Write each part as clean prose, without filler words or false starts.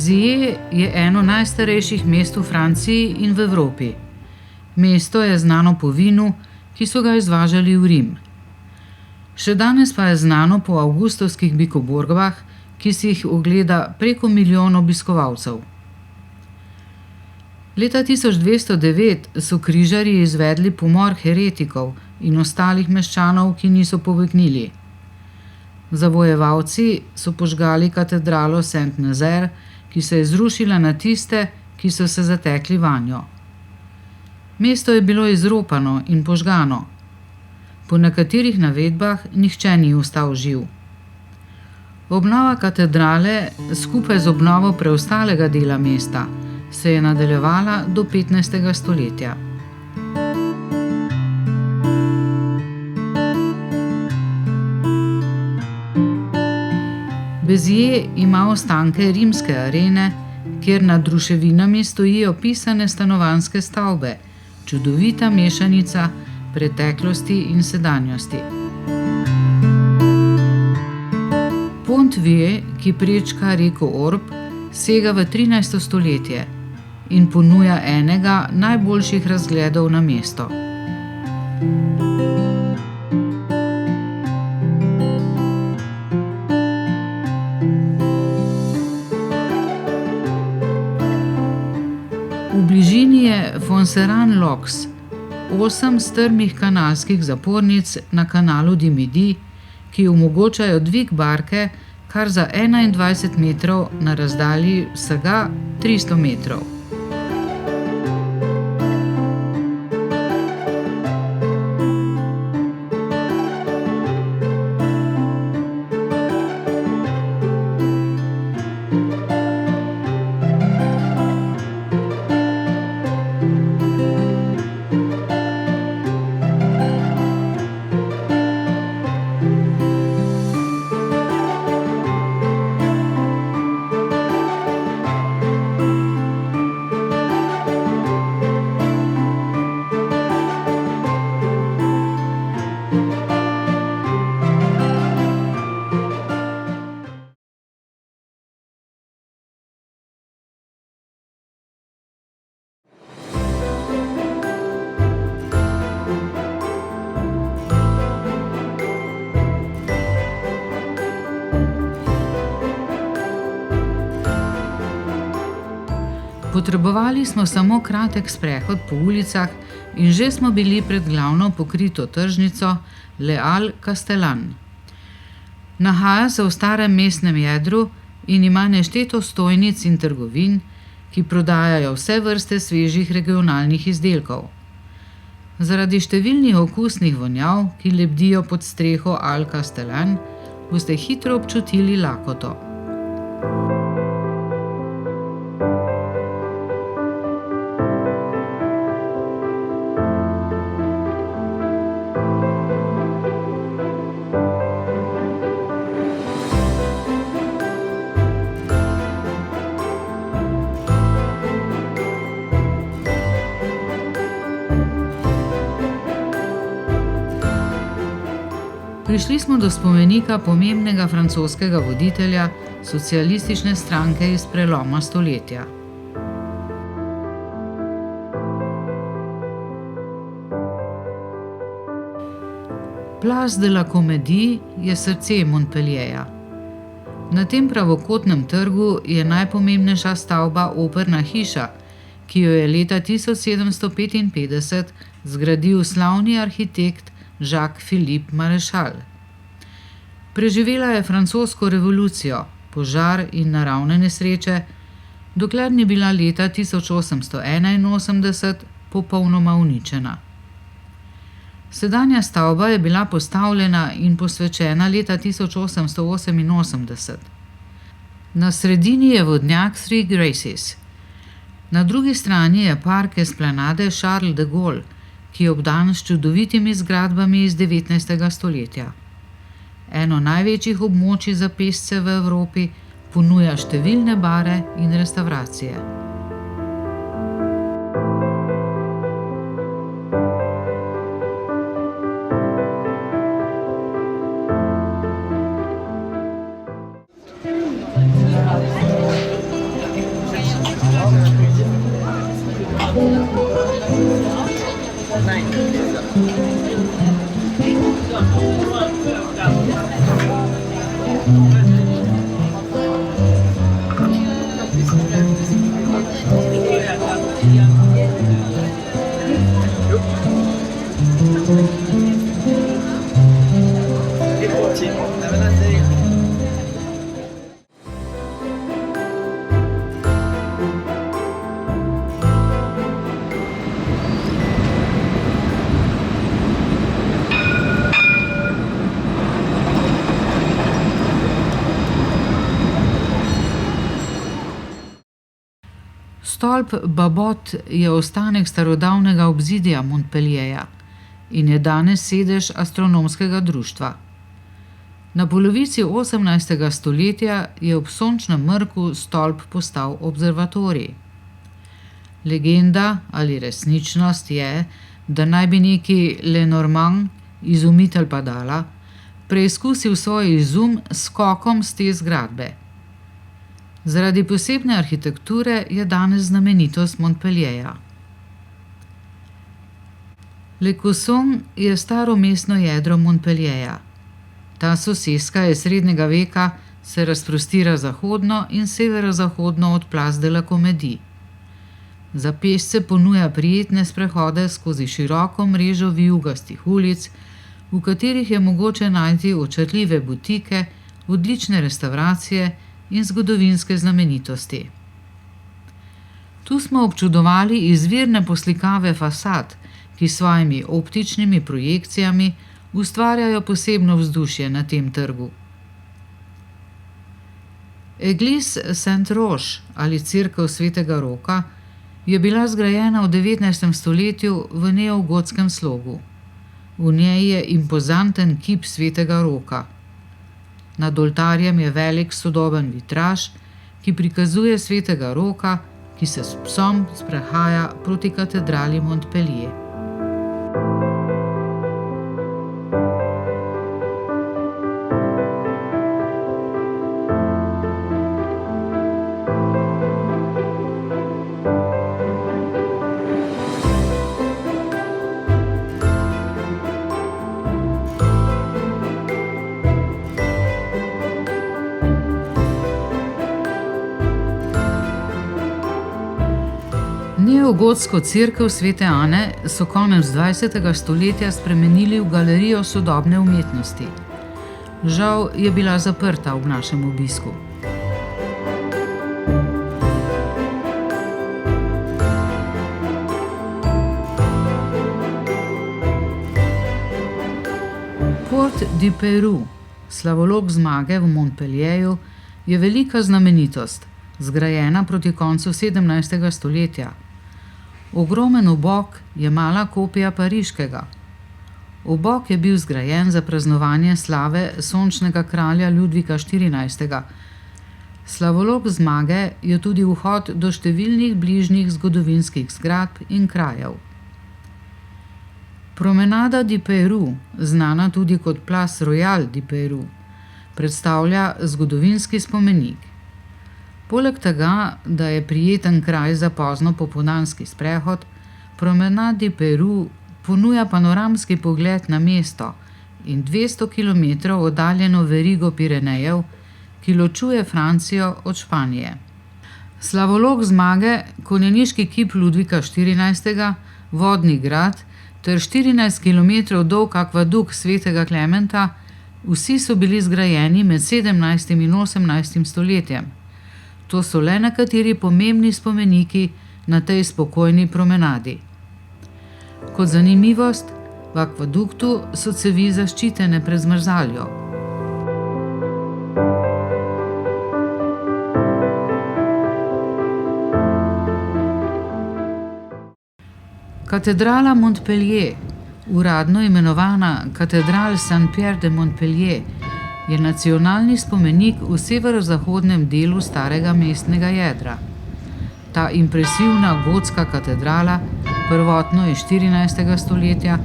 Béziers je eno najstarejših mest v Franciji in v Evropi. Mesto je znano po vinu, ki so ga izvažali v Rim. Še danes pa je znano po avgustovskih bikoborbah, ki si jih ogleda preko 1 milijon obiskovalcev. Leta 1209 so križarji izvedli pomor heretikov in ostalih meščanov, ki niso pobegnili. Zavojevalci so požgali katedralo Saint-Nazaire, ki se je zrušila na tiste, ki so se zatekli vanjo. Mesto je bilo izropano in požgano. Po nekaterih navedbah nihče ni ostal živ. Obnova katedrale skupaj z obnovo preostalega dela mesta se je nadaljevala do 15. stoletja. Béziers ima ostanke rimske arene, kjer nad ruševinami stojijo pisane stanovanjske stavbe, čudovita mešanica preteklosti in sedanjosti. Pont-Vieux, ki prečka reko Orb, sega v 13. stoletje in ponuja enega najboljših razgledov na mesto. V bližini je Fonceran-Lox, 8 strmih kanalskih zapornic na kanalu du Midi, ki omogočajo dvig barke kar za 21 metrov na razdalji vsega 300 metrov. Potrebovali smo samo kratek sprehod po ulicah in že smo bili pred glavno pokrito tržnico Les Halles Castellane. Nahaja se v starem mestnem jedru in ima nešteto stojnic in trgovin, ki prodajajo vse vrste svežih regionalnih izdelkov. Zaradi številnih okusnih vonjav, ki lebdijo pod streho Halles Castellane, boste hitro občutili lakoto. Prišli smo do spomenika pomembnega francoskega voditelja socialistične stranke iz preloma stoletja. Place de la Comédie je srce Montpellierja. Na tem pravokotnem trgu je najpomembnejša stavba Operna hiša, ki jo je leta 1755 zgradil slavni arhitekt Jacques-Philippe Maréchal. Preživela je francosko revolucijo, požar in naravne nesreče, dokler ni bila leta 1881 popolnoma uničena. Sedanja stavba je bila postavljena in posvečena leta 1888. Na sredini je vodnjak Three Graces. Na drugi strani je park esplanade Charles de Gaulle, ki je obdan s čudovitimi zgradbami iz 19. stoletja. Eno največjih območij za pešce v Evropi, ponuja številne bare in restavracije. Stolp Babot je ostanek starodavnega obzidja Montpellierja in je danes sedež astronomskega društva. Na polovici 18. stoletja je ob sončnem mrku stolp postal observatorij. Legenda ali resničnost je, da naj bi neki Lenormand, izumitelj padala, preizkusil svoj izum s skokom s te zgradbe. Zaradi posebne arhitekture je danes znamenitost Montpellierja. Le Cosson je staro mestno jedro Montpellierja. Ta soseska je srednjega veka se razprostira zahodno in severozahodno od Place de la Comédie. Za pešce ponuja prijetne sprehode skozi široko mrežo vijugastih ulic, v katerih je mogoče najti očarljive butike, odlične restavracije in zgodovinske znamenitosti. Tu smo občudovali izvirne poslikave fasad, ki s svojimi optičnimi projekcijami ustvarjajo posebno vzdušje na tem trgu. Église Saint-Roch ali cerkev svetega Roka je bila zgrajena v 19. stoletju v neogotskem slogu. V njej je impozanten kip svetega Roka. Nad oltarjem je velik sodoben vitraž, ki prikazuje svetega Roka, ki se s psom sprehaja proti katedrali Montpellier. Neogotsko cerkev Svete Ane so konec 20. stoletja spremenili v galerijo sodobne umetnosti. Žal je bila zaprta ob našem obisku. Porte du Pérou, slavolok zmage v Montpellierju, je velika znamenitost, zgrajena proti koncu 17. stoletja. Ogromen obok je mala kopija pariškega. Obok je bil zgrajen za praznovanje slave sončnega kralja Ludvika XIV. Slavolok zmage je tudi vhod do številnih bližnjih zgodovinskih zgradb in krajev. Promenada du Pérou, znana tudi kot Place Royale du Pérou, predstavlja zgodovinski spomenik. Poleg tega, da je prijeten kraj za pozno popoldanski sprehod, Promenade du Pérou ponuja panoramski pogled na mesto in 200 km oddaljeno verigo Pirenejev, ki ločuje Francijo od Španije. Slavolok zmage, konjeniški kip Ludvika XIV., vodni grad ter 14 km dolg akvadukt svetega Klementa, vsi so bili zgrajeni med 17. in 18. stoletjem. To so le nekateri pomembni spomeniki na tej spokojni promenadi. Kot zanimivost, v akvaduktu so cevi zaščitene pred zmrzaljo. Katedrala Montpellier, uradno imenovana Cathédrale Saint-Pierre de Montpellier, je nacionalni spomenik v severozahodnem delu starega mestnega jedra. Ta impresivna gotska katedrala, prvotno iz 14. stoletja,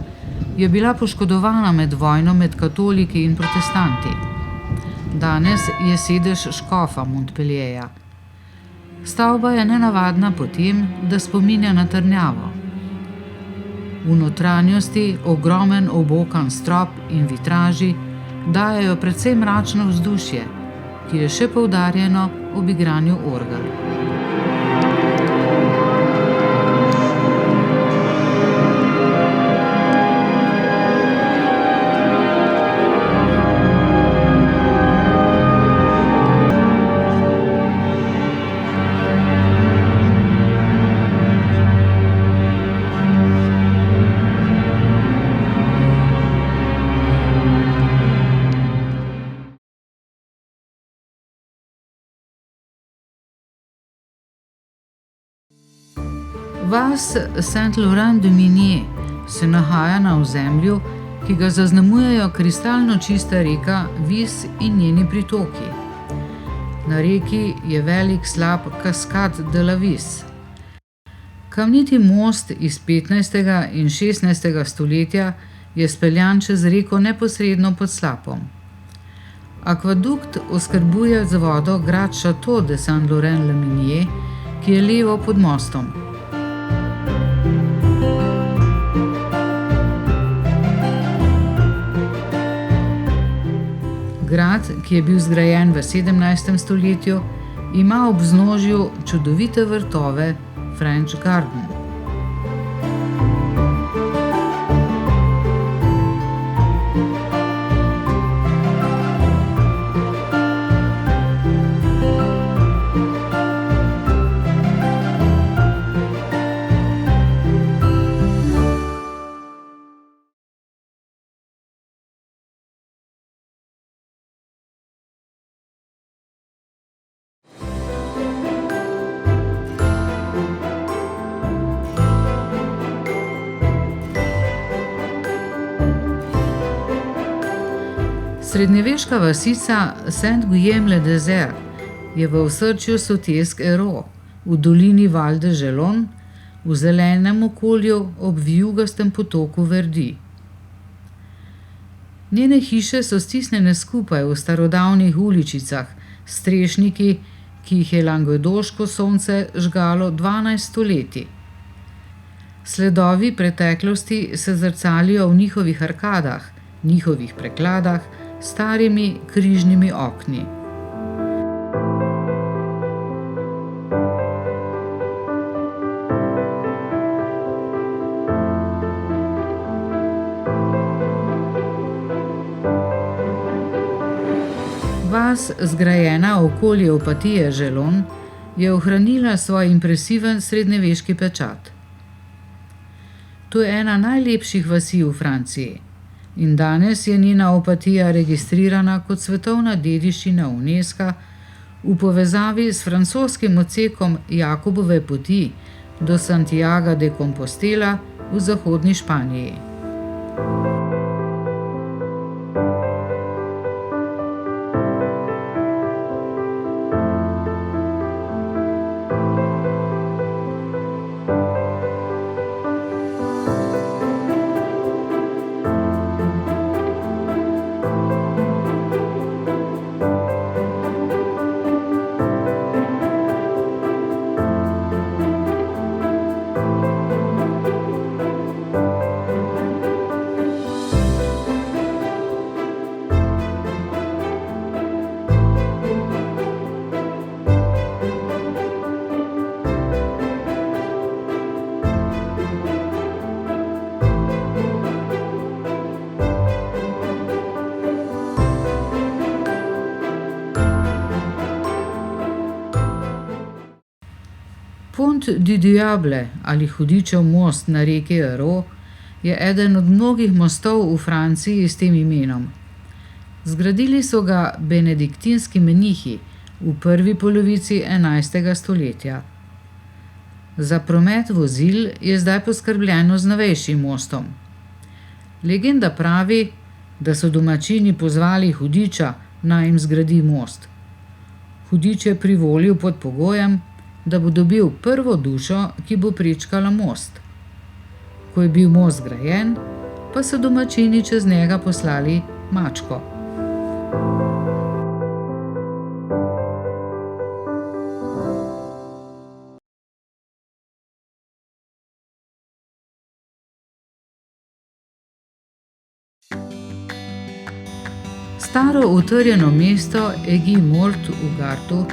je bila poškodovana med vojno med katoliki in protestanti. Danes je sedež škofa Montpellierja. Stavba je nenavadna po tem, da spominja na trdnjavo. V notranjosti ogromen obokan strop in vitraži dajejo precej mračno vzdušje, ki je še poudarjeno ob igranju orgel. Vas Saint-Laurent-du-Minier se nahaja na ozemlju, ki ga zaznamujejo kristalno čista reka Vis in njeni pritoki. Na reki je velik slap Cascade de la Vis. Kamniti most iz 15. in 16. stoletja je speljan čez reko neposredno pod slapom. Akvadukt oskrbuje z vodo grad Château de Saint-Laurent-le-Minier, ki je levo pod mostom. Grad, ki je bil zgrajen v 17. stoletju, ima ob vznožju čudovite vrtove French Garden. Srednjeveška vasica Saint-Guillaume-le-Désert je v osrčju Sotjesk-Hérault, v dolini Val de Gelon, v zelenem okolju ob vijugastem potoku Verdi. Njene hiše so stisnjene skupaj v starodavnih uličicah s strešniki, ki jih je languedoško sonce žgalo 12 stoletij. Sledovi preteklosti se zrcalijo v njihovih arkadah, njihovih prekladah, starimi križnimi okni. Vas, zgrajena okoli Opatije Gelon, je ohranila svoj impresiven srednjeveški pečat. To je ena najlepših vasi v Franciji in danes je njena Opatija registrirana kot svetovna dediščina Unesca v povezavi s francoskim odsekom Jakobove poti do Santiaga de Compostela v zahodni Španiji. Pont du Diable ali Hudičev most na reki Hérault je eden od mnogih mostov v Franciji s tem imenom. Zgradili so ga benediktinski menihi v prvi polovici 11. stoletja. Za promet vozil je zdaj poskrbljeno z novejšim mostom. Legenda pravi, da so domačini pozvali Hudiča, naj jim zgradi most. Hudič je privolil pod pogojem, da bo dobil prvo dušo, ki bo prečkala most. Ko je bil most zgrajen, pa so domačini čez njega poslali mačko. Staro utrjeno mesto Egimort v Gartu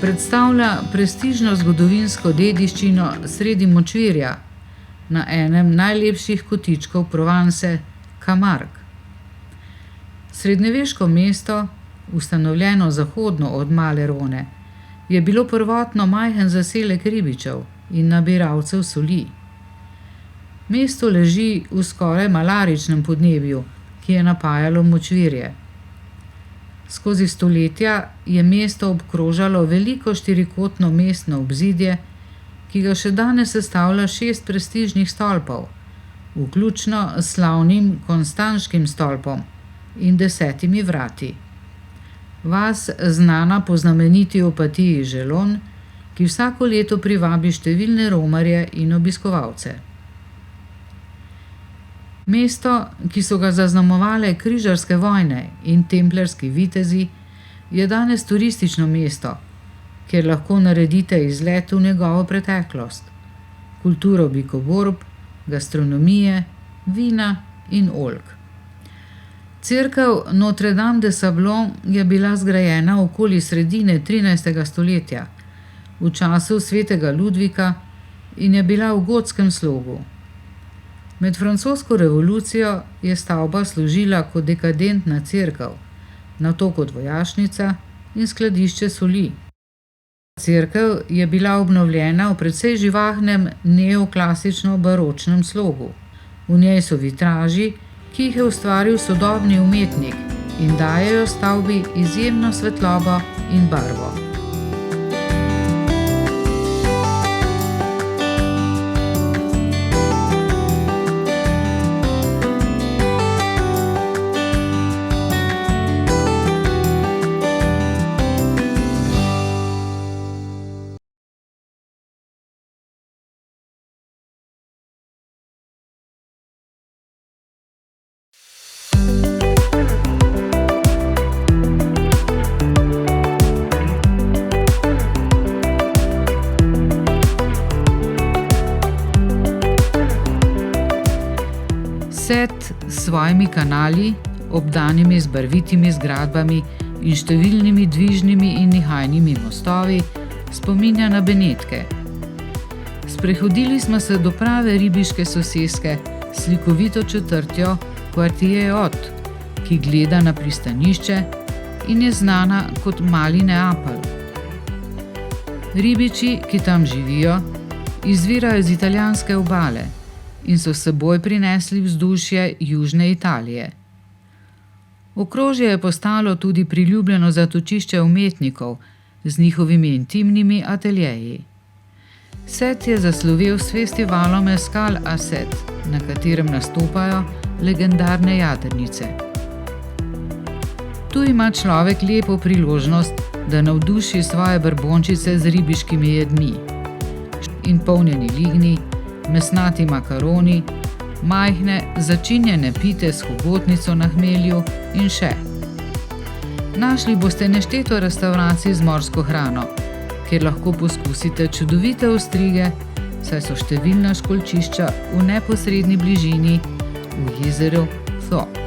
predstavlja prestižno zgodovinsko dediščino sredi močvirja na enem najlepših kotičkov Provence, Camargue. Srednjeveško mesto, ustanovljeno zahodno od Male Rone, je bilo prvotno majhen zaselek ribičev in nabiralcev soli. Mesto leži v skoraj malaričnem podnebju, ki je napajalo močvirje. Skozi stoletja je mesto obkrožalo veliko štirikotno mestno obzidje, ki ga še danes sestavlja 6 prestižnih stolpov, vključno s slavnim Konstanškim stolpom in 10 vrati. Vas znana po znameniti opatiji Želon, ki vsako leto privabi številne romarje in obiskovalce. Mesto, ki so ga zaznamovale križarske vojne in templerski vitezi, je danes turistično mesto, kjer lahko naredite izlet v njegovo preteklost, kulturo bikoborb, gastronomije, vina in oljk. Cerkev Notre Dame de Sablon je bila zgrajena okoli sredine 13. stoletja, v času svetega Ludvika, in je bila v gotskem slogu. Med francosko revolucijo je stavba služila kot dekadentna cerkev, nato kot vojašnica in skladišče soli. Cerkev je bila obnovljena v precej živahnem neoklasično-baročnem slogu. V njej so vitraži, ki jih je ustvaril sodobni umetnik in dajejo stavbi izjemno svetlobo in barvo. Set s svojimi kanali, obdanimi z barvitimi zgradbami in številnimi dvižnimi in nihajnimi mostovi, spominja na Benetke. Sprehodili smo se do prave ribiške soseske s slikovito četrtjo Quartier-Haut, ki gleda na pristanišče in je znana kot Mali Neapelj. Ribiči, ki tam živijo, izvirajo z italijanske obale in so s seboj prinesli vzdušje južne Italije. Okrožje je postalo tudi priljubljeno zatočišče umetnikov z njihovimi intimnimi ateljeji. Set je zaslovel s festivalom Escale à Set, na katerem nastopajo legendarne jadrnice. Tu ima človek lepo priložnost, da navduši svoje brbončice z ribiškimi jedmi. In polnjeni lignji, mesnati makaroni, majhne, začinjene pite s hobotnico na hmelju in še. Našli boste nešteto restavracij z morsko hrano, kjer lahko poskusite čudovite ostrige, saj so številna školjčišča v neposredni bližini v jezeru Thau.